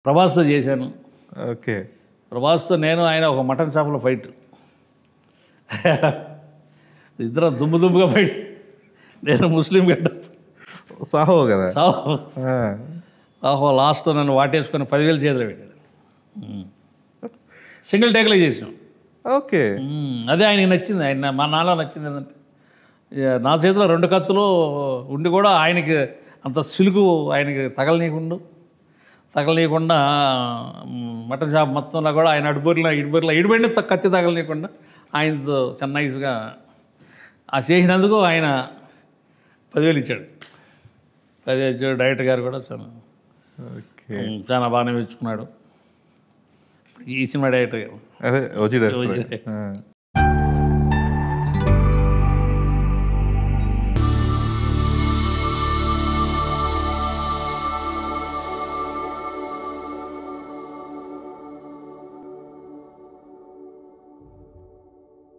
ప్రభాస్తో చేశాను. ఓకే. ప్రభాస్తో నేను ఆయన ఒక మటన్ షాప్లో ఫైట్. ఇద్దరం దుమ్ముగా ఫైట్. నేను ముస్లిం గడ్డ సాహో కదా. సాహో లాస్ట్ నన్ను వాటేసుకొని 10,000 చేతులు పెట్టాడు. సింగిల్ టేక్లో చేసినాం. ఓకే. అదే ఆయనకి నచ్చింది. ఆయన మా నాన్న నచ్చింది ఏంటంటే నా చేతిలో 2 కత్తులు ఉండి కూడా ఆయనకి అంత సిలుకు ఆయనకి తగలనీయకుండా మటన్ షాప్ మొత్తంలో కూడా ఆయన ఇడిబొరిలో కత్తి తగలనీయకుండా ఆయనతో నైస్గా చేసినందుకు ఆయన 10,000 ఇచ్చాడు. 10,000 ఇచ్చాడు. డైరెక్టర్ గారు కూడా చాలా బాగానే మెచ్చుకున్నాడు. ఈ సినిమా డైరెక్టర్ గారు అదే ఓజీ డైరెక్టర్.